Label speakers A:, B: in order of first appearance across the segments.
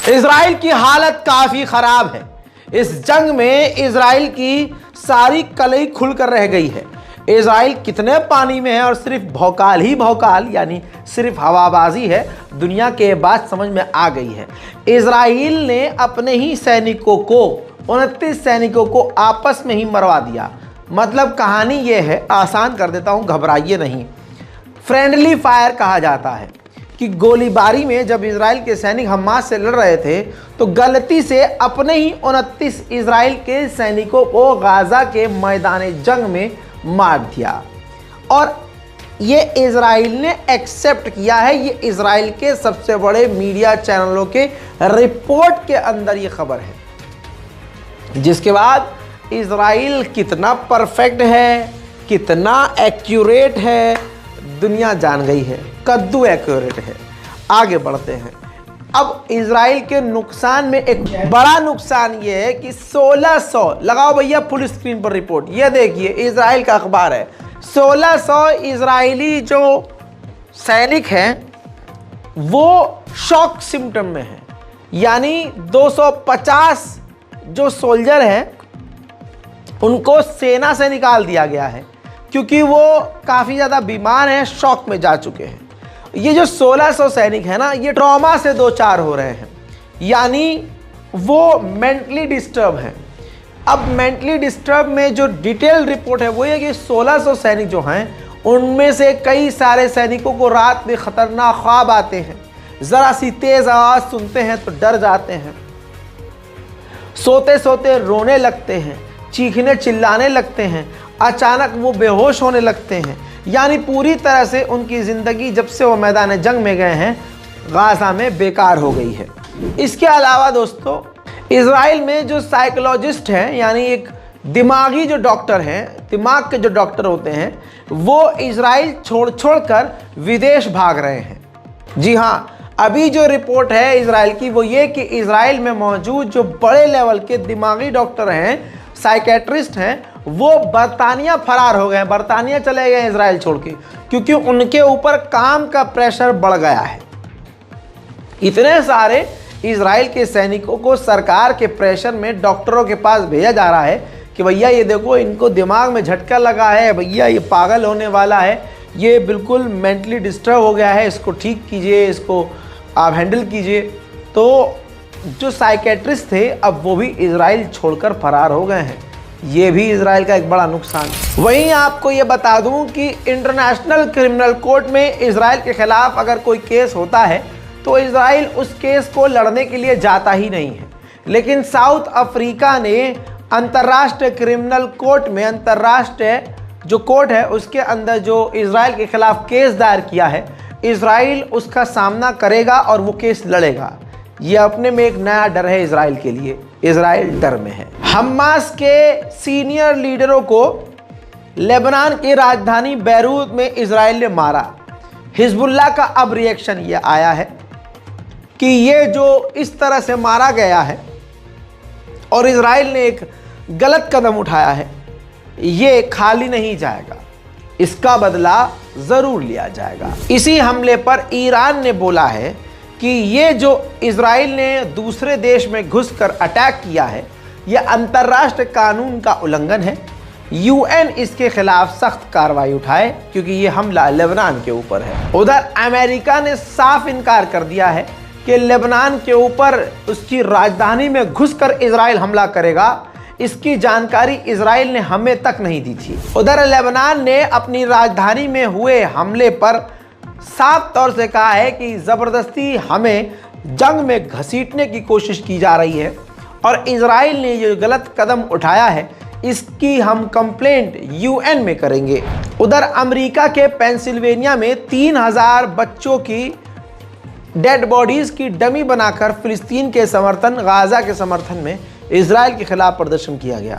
A: Israel की हालत काफी खराब है। इस जंग में इजराइल की सारी कलई खुलकर रह गई है। इजराइल कितने पानी में है और सिर्फ भौकाल ही भौकाल यानी सिर्फ हवाबाजी है, दुनिया के बात समझ में आ गई है। इजराइल ने अपने ही सैनिकों को 29 सैनिकों को आपस में ही मरवा दिया। मतलब कहानी ये है, आसान कर देता हूँ, घबराइए नहीं। फ्रेंडली फायर कहा जाता है कि गोलीबारी में जब इजराइल के सैनिक हमास से लड़ रहे थे तो गलती से अपने ही 29 इजराइल के सैनिकों को गाजा के मैदान जंग में मार दिया। और ये इजराइल ने एक्सेप्ट किया है। ये इजराइल के सबसे बड़े मीडिया चैनलों के रिपोर्ट के अंदर ये खबर है। जिसके बाद इजराइल कितना परफेक्ट है, कितना एक्यूरेट है, दुनिया जान गई है। कद्दू एक्यूरेट है। आगे बढ़ते हैं। अब इजराइल के नुकसान में एक बड़ा नुकसान ये है कि 1600, लगाओ भैया फुल स्क्रीन पर रिपोर्ट, ये देखिए इजराइल का अखबार है, 1600 इजरायली जो सैनिक हैं वो शॉक सिम्टम में हैं। यानी 250 जो सोल्जर हैं उनको सेना से निकाल दिया गया है क्योंकि वो काफ़ी ज़्यादा बीमार हैं, शॉक में जा चुके हैं। ये जो 1600 सैनिक हैं ना, ये ट्रॉमा से दो चार हो रहे हैं, यानी वो मेंटली डिस्टर्ब हैं। अब मेंटली डिस्टर्ब में जो डिटेल रिपोर्ट है वो ये कि 1600 सैनिक जो हैं उनमें से कई सारे सैनिकों को रात में ख़तरनाक ख्वाब आते हैं, ज़रा सी तेज़ आवाज़ सुनते हैं तो डर जाते हैं, सोते सोते रोने लगते हैं, चीखने चिल्लाने लगते हैं, अचानक वो बेहोश होने लगते हैं। यानी पूरी तरह से उनकी ज़िंदगी जब से वो मैदान जंग में गए हैं गाज़ा में बेकार हो गई है। इसके अलावा दोस्तों इजराइल में जो साइकोलॉजिस्ट हैं यानी एक दिमागी जो डॉक्टर हैं, दिमाग के जो डॉक्टर होते हैं, वो इजराइल छोड़ कर विदेश भाग रहे हैं। जी हाँ, अभी जो रिपोर्ट है इजराइल की वो ये कि इजराइल में मौजूद जो बड़े लेवल के दिमागी डॉक्टर हैं, साइकेट्रिस्ट हैं, वो बरतानिया फरार हो गए हैं, बरतानिया चले गए इजराइल छोड़ के, क्योंकि उनके ऊपर काम का प्रेशर बढ़ गया है। इतने सारे इजराइल के सैनिकों को सरकार के प्रेशर में डॉक्टरों के पास भेजा जा रहा है कि भैया ये देखो इनको दिमाग में झटका लगा है, भैया ये पागल होने वाला है, ये बिल्कुल मेंटली डिस्टर्ब हो गया है, इसको ठीक कीजिए, इसको आप हैंडल कीजिए। तो जो साइकेट्रिस्ट थे अब वो भी इजराइल छोड़कर फरार हो गए हैं। ये भी इजराइल का एक बड़ा नुकसान। वहीं आपको ये बता दूं कि इंटरनेशनल क्रिमिनल कोर्ट में इजराइल के खिलाफ अगर कोई केस होता है तो इजराइल उस केस को लड़ने के लिए जाता ही नहीं है। लेकिन साउथ अफ्रीका ने अंतर्राष्ट्रीय क्रिमिनल कोर्ट में, अंतर्राष्ट्रीय जो कोर्ट है उसके अंदर जो इजराइल के खिलाफ केस दायर किया है, इजराइल उसका सामना करेगा और वो केस लड़ेगा। ये अपने में एक नया डर है इजराइल के लिए। इजराइल डर में है। हमास के सीनियर लीडरों को लेबनान की राजधानी बैरूत में इजराइल ने मारा। हिजबुल्लाह का अब रिएक्शन ये आया है कि ये जो इस तरह से मारा गया है और इजराइल ने एक गलत कदम उठाया है, ये खाली नहीं जाएगा, इसका बदला ज़रूर लिया जाएगा। इसी हमले पर ईरान ने बोला है कि ये जो इजराइल ने दूसरे देश में घुसकर अटैक किया है यह अंतर्राष्ट्रीय कानून का उल्लंघन है। यूएन इसके खिलाफ सख्त कार्रवाई उठाए क्योंकि ये हमला लेबनान के ऊपर है। उधर अमेरिका ने साफ इनकार कर दिया है कि लेबनान के ऊपर उसकी राजधानी में घुसकर इजराइल हमला करेगा। इसकी जानकारी इजराइल ने हमें तक नहीं दी थी। उधर लेबनान ने अपनी राजधानी में हुए हमले पर साफ तौर से कहा है कि ज़बरदस्ती हमें जंग में घसीटने की कोशिश की जा रही है और इजराइल ने ये गलत कदम उठाया है, इसकी हम कंप्लेंट यूएन में करेंगे। उधर अमेरिका के पेंसिल्वेनिया में 3000 बच्चों की डेड बॉडीज़ की डमी बनाकर फिलिस्तीन के समर्थन, गाज़ा के समर्थन में इजराइल के खिलाफ प्रदर्शन किया गया।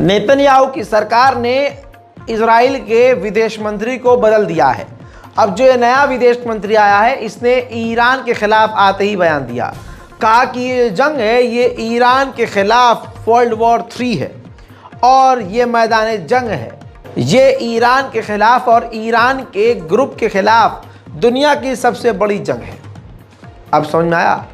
A: नेतन्याहू की सरकार ने इजराइल के विदेश मंत्री को बदल दिया है। अब जो ये नया विदेश मंत्री आया है, इसने ईरान के खिलाफ आते ही बयान दिया, कहा कि ये जंग है, ये ईरान के खिलाफ वर्ल्ड वॉर 3 है और ये मैदान जंग है, ये ईरान के खिलाफ और ईरान के ग्रुप के खिलाफ दुनिया की सबसे बड़ी जंग है। अब समझ में आया,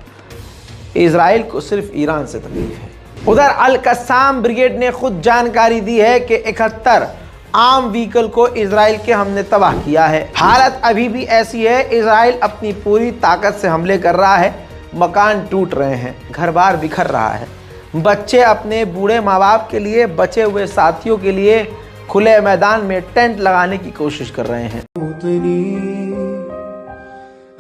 A: इजराइल को सिर्फ ईरान से तकलीफ है। उधर अल कस्साम ब्रिगेड ने खुद जानकारी दी है कि 71 आम व्हीकल को इजराइल के हमने तबाह किया है। हालत अभी भी ऐसी है, इजराइल अपनी पूरी ताकत से हमले कर रहा है, मकान टूट रहे हैं, घर बार बिखर रहा है, बच्चे अपने बूढ़े माँ बाप के लिए, बचे हुए साथियों के लिए खुले मैदान में टेंट लगाने की कोशिश कर रहे हैं।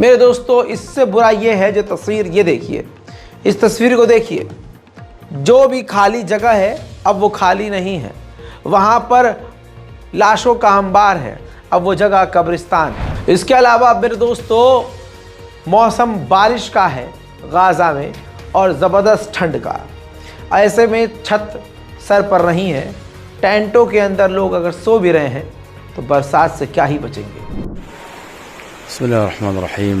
A: मेरे दोस्तों, इससे बुरा ये है जो तस्वीर ये देखिए, इस तस्वीर को देखिए, जो भी खाली जगह है अब वो खाली नहीं है, वहाँ पर लाशों का अंबार है, अब वो जगह कब्रिस्तान। इसके अलावा मेरे दोस्तों, मौसम बारिश का है गाज़ा में और ज़बरदस्त ठंड का। ऐसे में छत सर पर नहीं है, टेंटों के अंदर लोग अगर सो भी रहे हैं तो बरसात से क्या ही बचेंगे।
B: बिस्मिल्लाहिर्रहमानिर्रहीम।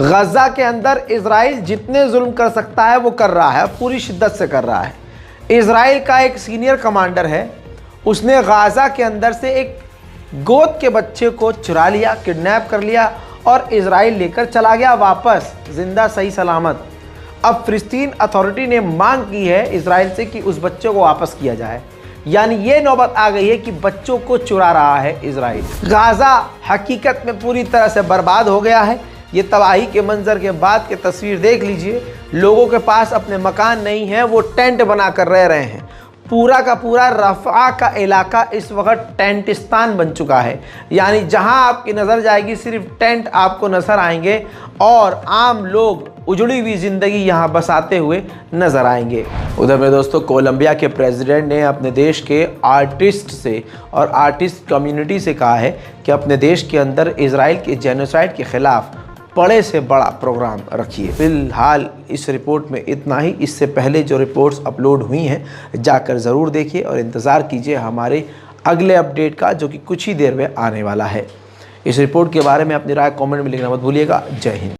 A: गजा के अंदर इजराइल जितने जुल्म कर सकता है वो कर रहा है, पूरी शिद्दत से कर रहा है। इजराइल का एक सीनियर कमांडर है, उसने गाजा के अंदर से एक गोद के बच्चे को चुरा लिया, किडनैप कर लिया और इजराइल लेकर चला गया वापस जिंदा सही सलामत। अब फिलिस्तीन अथॉरिटी ने मांग की है इजराइल से कि उस बच्चे को वापस किया जाए, यानी ये नौबत आ गई है कि बच्चों को चुरा रहा है इजराइल। गाजा हकीकत में पूरी तरह से बर्बाद हो गया है। ये तबाही के मंजर के बाद की तस्वीर देख लीजिए, लोगों के पास अपने मकान नहीं है, वो टेंट बना कर रह रहे हैं। पूरा का पूरा रफ़ा का इलाका इस वक्त टेंटिस्तान बन चुका है, यानी जहां आपकी नज़र जाएगी सिर्फ टेंट आपको नज़र आएंगे और आम लोग उजड़ी हुई ज़िंदगी यहाँ बसाते हुए नज़र आएंगे। उधर मेरे दोस्तों, कोलंबिया के प्रेसिडेंट ने अपने देश के आर्टिस्ट से और आर्टिस्ट कम्युनिटी से कहा है कि अपने देश के अंदर इजराइल के जेनोसाइड के ख़िलाफ़ बड़े से बड़ा प्रोग्राम रखिए। फ़िलहाल इस रिपोर्ट में इतना ही। इससे पहले जो रिपोर्ट्स अपलोड हुई हैं जाकर ज़रूर देखिए और इंतज़ार कीजिए हमारे अगले अपडेट का, जो कि कुछ ही देर में आने वाला है। इस रिपोर्ट के बारे में अपनी राय कमेंट में लिखना मत भूलिएगा। जय हिंद।